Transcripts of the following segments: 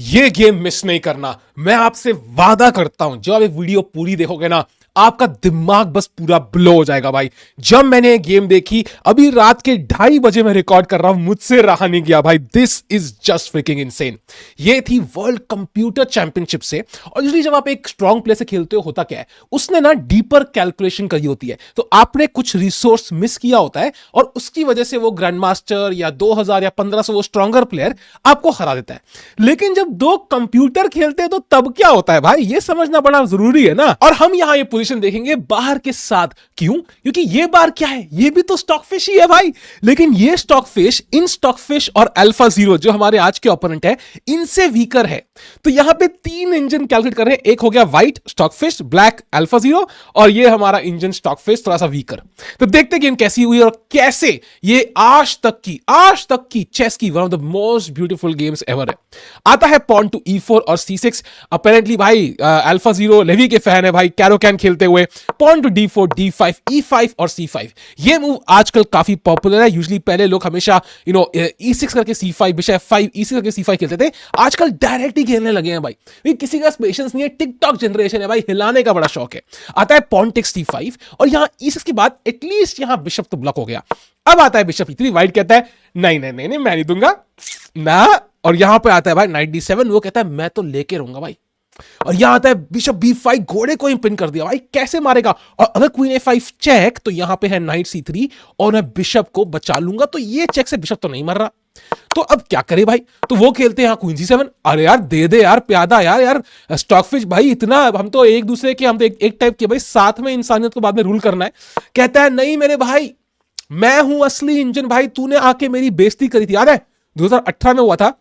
ये game miss नहीं करना। मैं आपसे वादा करता हूं, जब आप एक वीडियो पूरी देखोगे ना, आपका दिमाग बस पूरा ब्लो हो जाएगा भाई। जब मैंने ये गेम देखी, अभी रात के 2:30 मैं रिकॉर्ड कर रहा हूं, मुझसे रहा नहीं गया भाई। This is just fricking insane. ये थी वर्ल्ड कंप्यूटर चैंपियनशिप से। और यूजुअली जब आप एक स्ट्रॉन्ग प्लेयर से खेलते हो, होता क्या है, उसने ना डीपर कैलकुलेशन करी होती है, तो आपने कुछ रिसोर्स मिस किया होता है और उसकी वजह से वो ग्रैंड मास्टर या 2000 या 1500 वो स्ट्रॉन्गर प्लेयर आपको हरा देता है। लेकिन जब दो कंप्यूटर खेलते हैं तो तब क्या होता है भाई, ये समझना बड़ा जरूरी है ना। और हम यहां ये पोजीशन देखेंगे बाहर के साथ। क्यों? क्योंकि ये बार क्या है, ये भी तो स्टॉकफिश ही है भाई। लेकिन ये स्टॉकफिश इन स्टॉकफिश और अल्फा जीरो जो हमारे आज के ओपोनेंट है, इनसे वीकर है। तो यहां पे 3 इंजन कैलकुलेट कर रहे हैं। एक हो गया white Stockfish, black alpha zero, और ये हमारा इंजन स्टॉकफिश थोड़ा सा वीकर। तो देखते गेम कैसी हुई और कैसे ये आज तक की चेस की one of the most beautiful games ever है। आता है पॉन टू E4 और C6। अपेरेंटली भाई अल्फा जीरो लेवी के फैन है भाई, कैरोकैन खेलते हुए। Pawn to D4, D5, E5 और C5। ये मूव आजकल काफी पॉपुलर है। यूजुअली पहले लोग हमेशा E6 करके C5, बिशप F5, E6 करके C5 खेलते थे। आजकल डायरेक्ट ही खेलने लगे हैं भाई। किसी का पेशेंस नहीं है, टिकटॉक जनरेशन है भाई, हिलाने का बड़ा शौक है। आता है पॉन टेक्स C5 और यहां E6 के बाद एटलीस्ट यहां बिशप तो ब्लॉक हो गया। अब आता है बिशप E3। व्हाइट कहता है नहीं नहीं नहीं नहीं, मैं नहीं दूंगा ना। और यहां पे आता है भाई नाइट D7। वो कहता है मैं तो लेके रहूंगा भाई। और यहां आता है बिशप B5, घोड़े को इंपिन कर दिया भाई। कैसे मारेगा? और अगर क्वीन A5 चेक, तो यहां पे है नाइट C3 और मैं बिशप को बचा लूंगा। तो ये चेक से बिशप तो नहीं मर रहा, तो अब क्या करे भाई? तो वो खेलते हैं यहां क्वीन C7। अरे यार दे दे यार प्यादा, यार स्टॉकफिश भाई, इतना हम तो एक दूसरे के, हम तो एक टाइप के भाई, साथ में इंसानियत को बाद में रूल करना है। कहता है नहीं मेरे भाई, मैं हूं असली इंजन भाई, तूने आके मेरी बेइज्जती करी थी, याद है 2018 में हुआ था।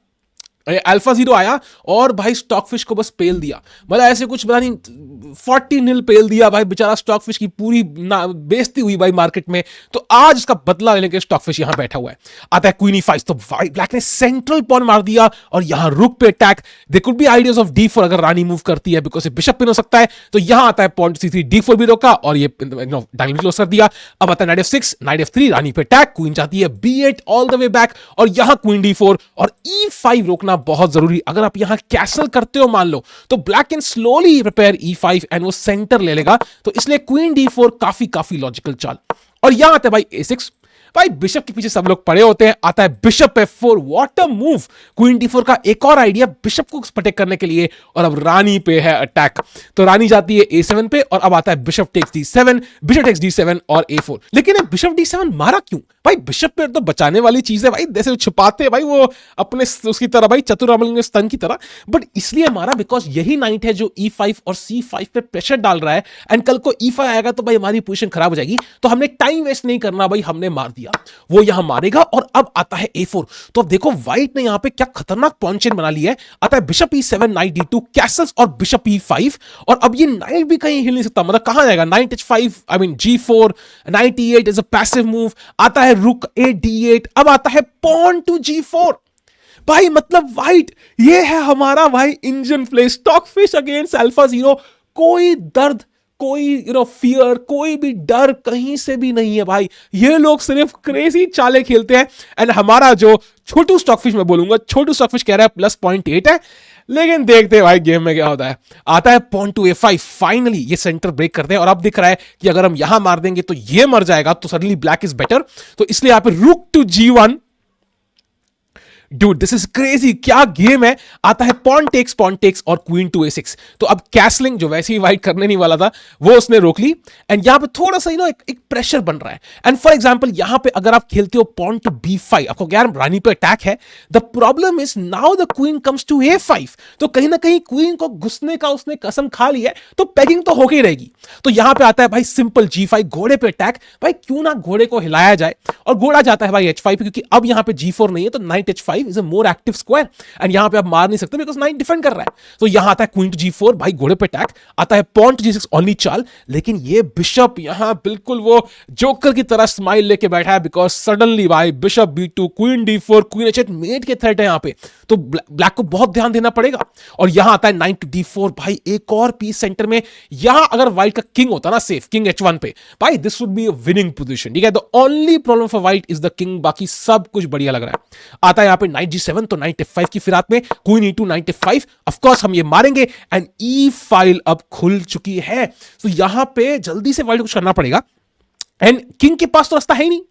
अल्फा जीरो आया और भाई स्टॉकफिश को बस पेल दिया। मतलब ऐसे कुछ पता नहीं 40-0 पेल दिया भाई। बेचारा स्टॉकफिश की पूरी बेइज्जती हुई भाई मार्केट में। तो आज इसका बदला लेने के स्टॉकफिश यहां बैठा हुआ है। आता है क्वीन E5, तो ब्लैक ने सेंट्रल पॉन मार दिया और यहां रुक पे attack. They could be ideas of D4 अगर रानी मूव करती है, बिकॉज बिशप पिन हो सकता है। तो यहां आता है पॉन C3, D4 भी रोका और ये डायगोनल क्लोज कर दिया। अब आता है नाइट F6, नाइट F3, रानी पे अटैक। क्वीन चाहती है B8 all the way back और यहां क्वीन D4 और E5 रोकना बहुत जरूरी। अगर आप यहां कैसल करते हो मान लो, तो black can slowly prepare E5 and वो सेंटर ले लेगा। तो इसलिए क्वीन D4 काफी लॉजिकल चाल। और यहां आता है भाई A6। भाई बिशप के पीछे सब लोग पड़े होते हैं। आता है bishop F4, what a move. Queen D4 का एक और आइडिया बिशप को प्रोटेक्ट करने के लिए। और अब रानी पे है अटैक, तो रानी जाती है A7 पे और अब आता है bishop takes D7, bishop takes D7 और A4। लेकिन बिशप D7 मारा क्यों भाई? बिशप पे तो बचाने वाली चीज है भाई, जैसे छुपाते हैं भाई वो अपने उसकी तरह भाई, चतुरामल के स्तन की तरह। बट इसलिए मारा बिकॉज यही नाइट है जो E5 और C5 पे प्रेशर डाल रहा है। एंड कल को E5 आएगा तो भाई हमारी पोजीशन खराब हो जाएगी। तो हमने टाइम वेस्ट नहीं करना भाई, हमने मार दिया। वो यहां मारेगा और अब आता है A4। तो अब देखो व्हाइट ने यहां पे क्या खतरनाक पॉन चेन बना ली है। आता है bishop E7, night D2, Castle's और बिशप E5। और अब ये नाइट भी कहीं हिल नहीं सकता। मतलब कहां जाएगा? Night H5, I mean G4, night E8 is a passive move. आता है रुक A D8। अब आता है पॉन टू G4 भाई। मतलब व्हाइट, ये है हमारा भाई engine play. Stockfish against alpha zero. कोई दर्द, कोई फियर, कोई भी डर कहीं से भी नहीं है भाई। ये लोग सिर्फ क्रेजी चाले खेलते हैं। एंड हमारा जो छोटू स्टॉकफिश, मैं बोलूंगा छोटू स्टॉकफिश, कह रहा है +0.8 है। लेकिन देखते हैं भाई गेम में क्या होता है। आता है पॉन टू A5। फाइनली ये सेंटर ब्रेक करते हैं और अब दिख रहा है कि अगर हम यहां मार देंगे तो ये मर जाएगा, तो सडनली ब्लैक इज बेटर। तो इसलिए यहां पे rook to G1। Dude, this is crazy, क्या गेम है। आता है पॉन टेक्स और क्वीन टू A6। तो अब कैसलिंग जो वैसे ही वाइट करने नहीं वाला था, वो उसने रोक ली। एंड यहां पे थोड़ा सा एक प्रेशर बन रहा है। एंड फॉर एग्जांपल यहां पे अगर आप खेलते हो पॉन टू B5, आपको क्या रानी पे अटैक है। The problem is now the queen comes to A5। तो कहीं ना कहीं क्वीन को घुसने का उसने कसम खा ली है, तो पैकिंग तो होके ही रहेगी। तो यहां पे आता है भाई सिंपल G5, घोड़े पे अटैक। भाई क्यों ना घोड़े को हिलाया जाए। और घोड़ा जाता है भाई H5, क्योंकि अब यहां पे G4 नहीं है, तो night H5 is a more active square. And यहां पे आप मार नहीं सकते बिकॉज़ नाइट डिफेंड कर रहा है। तो यहां आता है क्वीन टू G4, भाई घोड़े पे अटैक। आता है पॉन टू G6 ओनली चाल। लेकिन ये बिशप यहां बिल्कुल वो जोकर की तरह स्माइल लेके बैठा है, बिकॉज सडनली भाई bishop B2, queen D4, queen H8 mate के थ्रेट है यहां पे। तो ब्लैक को बहुत ध्यान देना पड़ेगा। और यहां आता है नाइट टू D4, भाई एक और पीस सेंटर में। यहां अगर व्हाइट का किंग होता ना सेफ, किंग H1 पे, भाई this would be a winning position. ठीक है, the only problem for white is the king, बाकी सब कुछ बढ़िया लग रहा है। आता है यहां पे नाइट G7, तो नाइट F5 की फिराक में queen E2 night F5, of course हम ये मारेंगे एंड ई फाइल अब खुल चुकी है। तो यहां पे जल्दी से वाइट कुछ करना पड़ेगा एंड किंग के पास तो रास्ता है ही नहीं,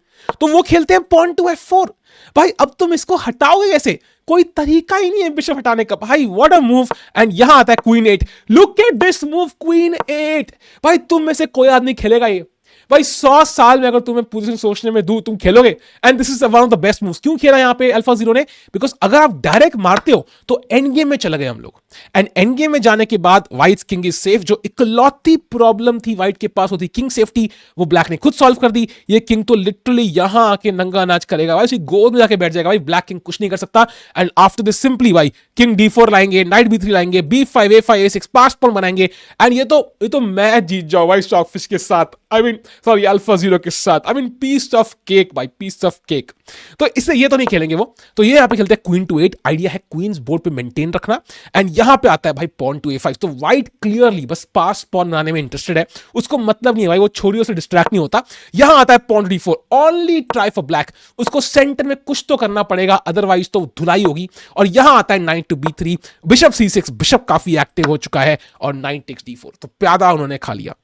तो वो खेलते हैं पॉन टू F4। भाई अब तुम इसको हटाओगे कैसे? कोई तरीका ही नहीं है बिशप हटाने का। भाई व्हाट अ मूव। एंड यहां आता है queen 8। Look at this move, queen 8। भाई तुम में से कोई आदमी खेलेगा ये? भाई 100 साल में अगर तुम्हें पोजीशन सोचने में दूं, तुम खेलोगे? And this is one of the best moves. क्यों खेला यहां पे अल्फा जीरो ने? बिकॉज अगर आप डायरेक्ट मारते हो तो एंड गेम में चले गए हम लोग, एंड एंड गेम में जाने के बाद व्हाइट किंग इज सेफ। जो इकलौती प्रॉब्लम थी व्हाइट के पास होती किंग सेफ्टी, वो ब्लैक ने खुद सॉल्व कर दी। ये किंग तो लिटरली यहां आके नंगा नाच करेगा भाई, गोद में जाके बैठ जाएगा भाई। ब्लैक किंग कुछ नहीं कर सकता। एंड आफ्टर दिस सिंपली भाई किंग D4 लाएंगे, नाइट B3 लाएंगे, B5 A5 A6 पास पॉइंट बनाएंगे एंड ये तो मैच जीत जाओ भाई स्टॉकफिश के साथ। I mean sorry Alpha Zero के साथ। I mean piece of cake भाई, पीस ऑफ केक। तो इससे ये तो नहीं खेलेंगे वो, तो ये यहां पे खेलते हैं क्वीन टू 8। आइडिया है क्वींस बोर्ड पे मेंटेन रखना एंड यहां पे आता है भाई पॉन टू A5। तो व्हाइट क्लियरली बस पास पॉन बनाने में इंटरेस्टेड है, उसको मतलब नहीं है भाई, वो छोरियों से डिस्ट्रैक्ट नहीं होता। यहां आता है pawn to D4, only try for black. उसको सेंटर में कुछ तो करना पड़ेगा, अदरवाइज तो धुलाई होगी। और यहां आता है knight to B3, bishop C6। Bishop काफी एक्टिव हो चुका है और नाइट टेक्स D4, तो प्यादा उन्होंने खा लिया।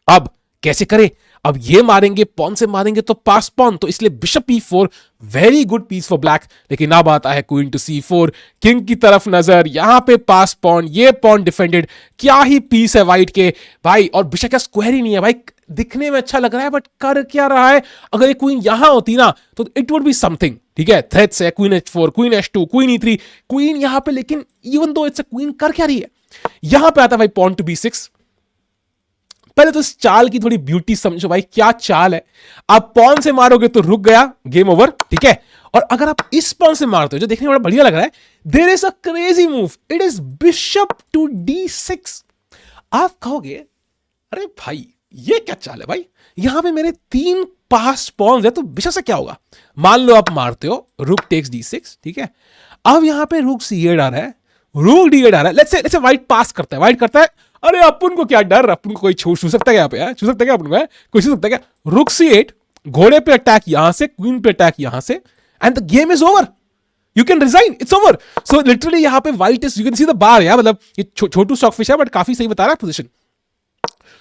अब कैसे करें? अब ये मारेंगे, पॉन से मारेंगे तो पास पॉन, तो इसलिए bishop E4 very good piece for black. लेकिन अब आता है क्वीन टू C4, किंग की तरफ नजर, यहां पे पास पॉन, ये पॉन डिफेंडेड। क्या ही पीस है व्हाइट के भाई, और बिशप का स्क्वायर ही नहीं है भाई। दिखने में अच्छा लग रहा है बट कर क्या रहा है? अगर ये क्वीन यहां होती ना तो इट वुड बी समथिंग। ठीक है, थ्रेट्स है, queen H4, queen H2, queen E3, queen यहां पे, लेकिन even though it's a queen, कर क्या रही है? यहां पे आता है भाई पॉन टू B6। पहले तो इस चाल की थोड़ी ब्यूटी समझो भाई, क्या चाल है। आप पॉन से मारोगे तो रुक गया, गेम ओवर। ठीक है, और अगर आप इस पॉन से मारते हो जो देखने में बड़ा बढ़िया लग रहा है, there is a crazy move, it is bishop to D6। आप कहोगे अरे भाई ये क्या चाल है भाई, यहां पे मेरे 3 पास पॉन्स है तो बिशप से क्या होगा? मान लो आप मारते हो रुक टेक्स D6। ठीक है, अब यहां पे रुक C8 आ रहा है, रुक D8 आ रहा है। लेट्स से व्हाइट पास करता है, व्हाइट करता है। अरे अपन को क्या डर, अपन को कोई छू सकता है यहाँ पे? छू सकता है क्या अपन को? कोई छू सकता है क्या? रुक C8, घोड़े पे अटैक यहां से, क्वीन पे अटैक यहां से, and the game is over. You can resign, it's over. So literally यहां पे white is, you can see the bar यार, मतलब ये छोटू स्टॉकफिश है बट काफी सही बता रहा है पोजीशन।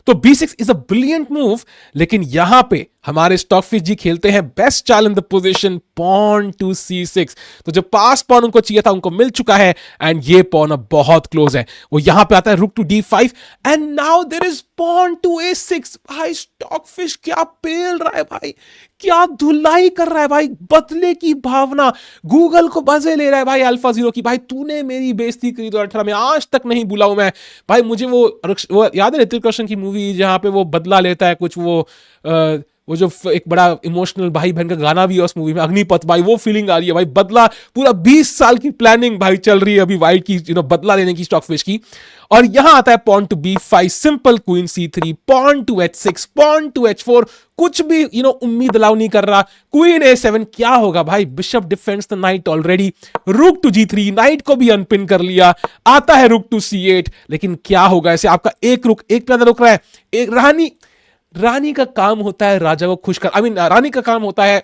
तो B6 is a brilliant move, लेकिन यहां पे हमारे स्टॉकफिश जी खेलते हैं बेस्ट चाल in the position, pawn to C6। तो जो पास पॉन उनको चाहिए था उनको मिल चुका है एंड ये पॉन अब बहुत क्लोज है। वो यहां पे आता है rook to D5 and now there is pawn to A6। भाई स्टॉकफिश क्या पेल रहा है भाई, क्या धुलाई कर रहा है भाई, बदले की भावना, गूगल को मजे ले रहा है भाई अल्फा जीरो की। भाई तूने मेरी बेइज्जती करी 2018 में, आज तक नहीं भूला हूं मैं भाई। मुझे वो याद है ऋतिक रोशन की मूवी जहां पे वो बदला लेता है कुछ, वो जो एक बड़ा इमोशनल भाई बहन का गाना भी है उस मूवी में, अग्निपथ। भाई वो फीलिंग आ रही है भाई, बदला, पूरा 20 साल की प्लानिंग भाई चल रही है अभी व्हाइट की, बदला लेने की स्टॉकफिश की। और यहां आता है pawn to B5, simple queen C3, pawn to H6, pawn to H4, कुछ भी उम्मीद अलाउ नहीं कर रहा। क्वीन A7, क्या होगा भाई? Bishop defends the knight already. Rook to G3, knight को भी अनपिन कर लिया। आता है रुक टू C8, लेकिन क्या होगा ऐसे? आपका एक रुक, एक प्यादा रुक रहा है। एक रानी का काम होता है राजा को खुश कर, रानी का काम होता है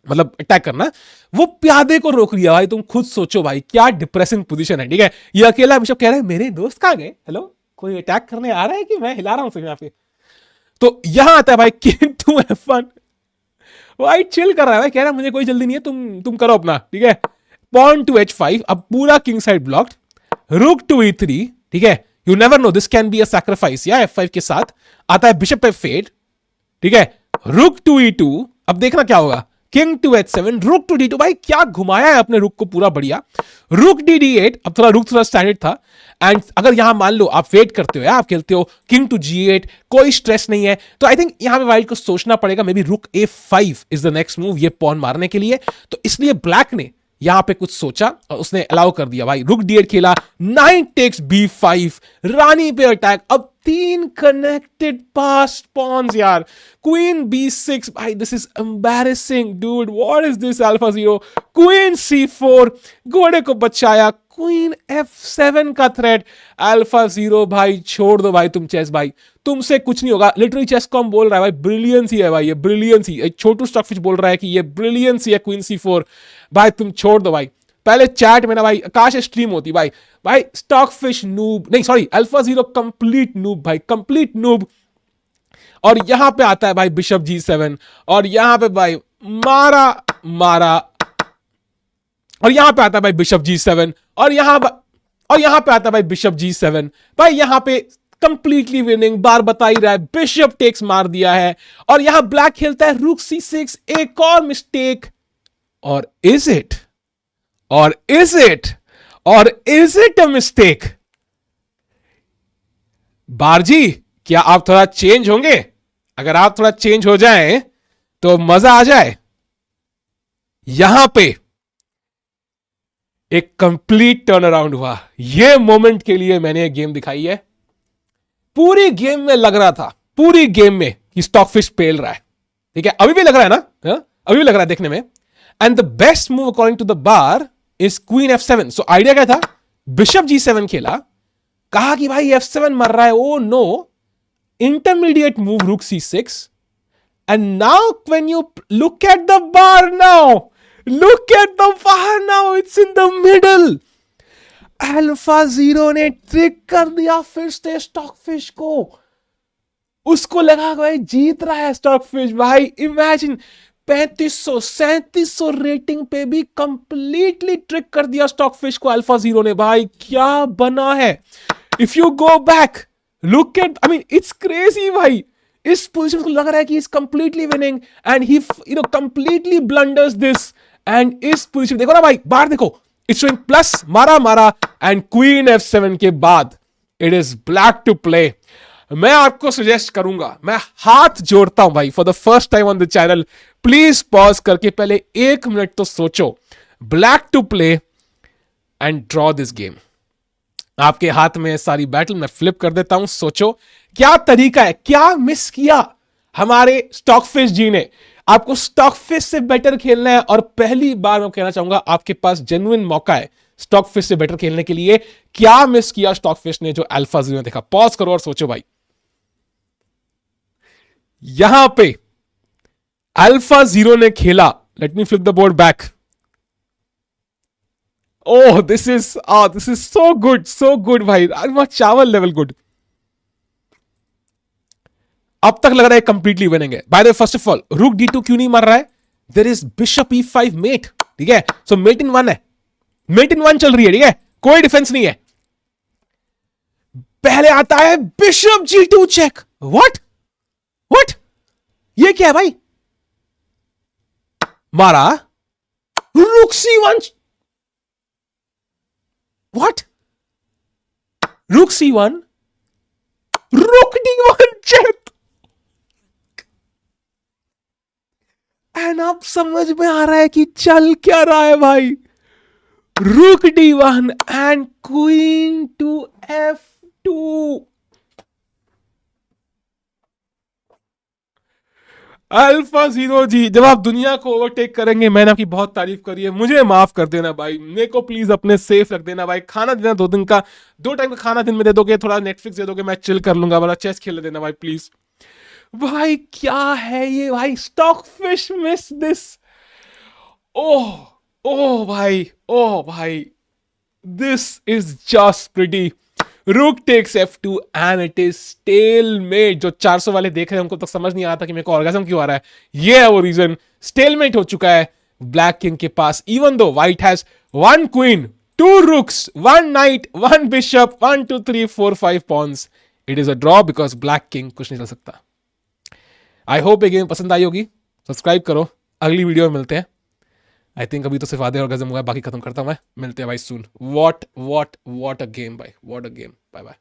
मतलब अटैक करना, वो प्यादे को रोक लिया भाई। तुम खुद सोचो भाई क्या डिप्रेसिंग पोजीशन है। ठीक है, ये अकेला बिशप कह रहा है मेरे दोस्त कहां गए, हेलो कोई अटैक करने आ रहा है कि मैं हिला रहा हूं सिर्फ यहां पे? तो यहां आता है भाई किंग टू F1। भाई चिल कर रहा है भाई, कह रहा है मुझे कोई जल्दी नहीं है, तुम करो अपना। ठीक है, पॉन टू H5, अब पूरा king side blocked. Rook to E3, ठीक है, you never know, this can be a sacrifice या F5 के साथ। आता है बिशप F8, ठीक है, रुक टू E2, अब देखना क्या होगा। किंग टू H7, रुक टू D2। भाई क्या घुमाया है अपने रुक को पूरा बढ़िया। रुक D8, अब रुक थोड़ा स्टैंडर्ड था। एंड अगर यहां मान लो आप वेट करते हो या आप खेलते हो किंग टू G8, कोई स्ट्रेस नहीं है, तो आई थिंक यहां पे व्हाइट को सोचना पड़ेगा, मे बी रुक A5 is the next move, ये पॉन मारने के लिए। तो इसलिए ब्लैक ने यहां पे कुछ सोचा और उसने अलाउ कर दिया भाई, रुक D8 खेला, नाइट टेक्स B5, रानी पे अटैक। अब 3 कनेक्टेड पास पॉन्स यार, क्वीन B6, भाई this is embarrassing dude, what is this alpha zero. Queen C4, घोड़े को बचाया, क्वीन F7 का थ्रेट। अल्फा जीरो भाई छोड़ दो भाई, तुम चेस भाई, तुमसे कुछ नहीं होगा। लिटरली चेस कॉम बोल रहा है भाई ब्रिलियंस ही है भाई, ये ब्रिलियंस ही। एक छोटू स्टॉकफिश बोल रहा है कि ये ब्रिलियंस ही है क्वीन C4। भाई तुम छोड़ दो भाई। पहले चैट में ना भाई काश स्ट्रीम होती भाई। भाई स्टॉकफिश नूब, नहीं sorry Alpha zero complete noob भाई, कंप्लीट नूब। और यहां पे आता है भाई बिशप G7, और यहां पे भाई मारा मारा, और यहां पे आता है भाई बिशप G7, और यहां पे आता है भाई बिशप G7। भाई यहां पे कंप्लीटली विनिंग, बार बता ही रहा है, बिशप टेक्स मार दिया है। और यहां ब्लैक खेलता है रूक C6, एक और मिस्टेक। और इज इट और इज इट और इज इट अ मिस्टेक? बारजी क्या आप थोड़ा चेंज होंगे? अगर आप थोड़ा चेंज हो जाएं तो मजा आ जाए। यहां पे एक कंप्लीट टर्न अराउंड हुआ। यह मोमेंट के लिए मैंने ये गेम दिखाई है। पूरी गेम में लग रहा था, पूरी गेम में कि स्टॉकफिश पेल रहा है। ठीक है, अभी भी लग रहा है ना? अभी भी लग रहा है देखने में। And the best move according to the bar is queen F7। So idea क्या था? बिशप G7 खेला, कहा कि भाई F7 मर रहा है, ओ नो, इंटरमीडिएट मूव रूक C6। And now when you look at the bar now, look at the bar now, it's in the middle. Alpha zero ने ट्रिक कर दिया फिर से स्टॉकफिश को। उसको लगा भाई जीत रहा है स्टॉकफिश। भाई इमेजिन 3500 3700 रेटिंग पे भी कंप्लीटली ट्रिक कर दिया स्टॉकफिश को अल्फा जीरो ने। भाई क्या बना है। If you go back look at, I mean it's crazy भाई। इस पोजीशन को लग रहा है कि is completely winning and he completely blunders this. And इस पोजीशन देखो ना भाई, बाहर देखो, इट्स शोइंग प्लस, मारा मारा, एंड क्वीन F7 के बाद it is black to play. मैं आपको सजेस्ट करूंगा, मैं हाथ जोड़ता हूं भाई, for the first time on the channel, please pause करके पहले 1 मिनट तो सोचो। Black to play and draw this game. आपके हाथ में सारी बैटल, मैं फ्लिप कर देता हूं। सोचो क्या तरीका है, क्या मिस किया हमारे स्टॉकफिश जी ने। आपको स्टॉकफिश से बेटर खेलना है, और पहली बार मैं कहना चाहूंगा आपके पास जेन्युइन मौका है स्टॉकफिश से बेटर खेलने के लिए। क्या मिस किया स्टॉकफिश ने जो अल्फा जीरो ने देखा? पॉज करो और सोचो भाई। यहां पे अल्फा जीरो ने खेला, let me flip the board back. Oh this is so good भाई, चावल लेवल गुड। अब तक लग रहा है कंप्लीटली विनिंग है। By the way first of all रूक D2 क्यों नहीं मार रहा है? There is bishop E5 met, ठीक है, सो मेट इन 1 है, मेट इन 1 चल रही है, ठीक है, कोई डिफेंस नहीं है। पहले आता है बिशप G2 चेक। व्हाट ये क्या है भाई? मारा, रूक C1, व्हाट, रूक C1, रूक D1 चेक। एंड अब समझ में आ रहा है कि चल क्या रहा है भाई। Rook D1 and queen to F2। AlphaZero ji, जब आप दुनिया को ओवरटेक करेंगे, मैंने आपकी बहुत तारीफ करी है, मुझे माफ कर देना भाई। मेरे को प्लीज अपने सेफ रख देना भाई। खाना देना 2 दिन का, 2 टाइम का खाना दिन में दे दोगे, थोड़ा नेटफ्लिक्स दे दोगे, मैं चिल कर लूंगा, वाला चेस खेल देना भाई प्लीज। भाई क्या है ये भाई, स्टॉकफिश मिस दिस। ओह भाई, this is just pretty. Rook takes F2 and it is stalemate. जो 400 वाले देख रहे हैं उनको तो समझ नहीं आता कि मेरे को ऑर्गेजम क्यों आ रहा है। ये है वो रीजन, स्टेलमेट हो चुका है ब्लैक किंग के पास। Even though white has 1 queen, 2 rooks, 1 knight, 1 bishop, 1 2 3 4 5 pawns. It is a draw because black king कुछ नहीं कर सकता। आई होप ये गेम पसंद आई होगी। सब्सक्राइब करो, अगली वीडियो में मिलते हैं। आई थिंक अभी तो सिर्फ आधे ऑर्गेजम हुआ है, बाकी खत्म करता हूं मैं। मिलते हैं भाई सून। व्हाट अ गेम भाई, what a game. Bye bye.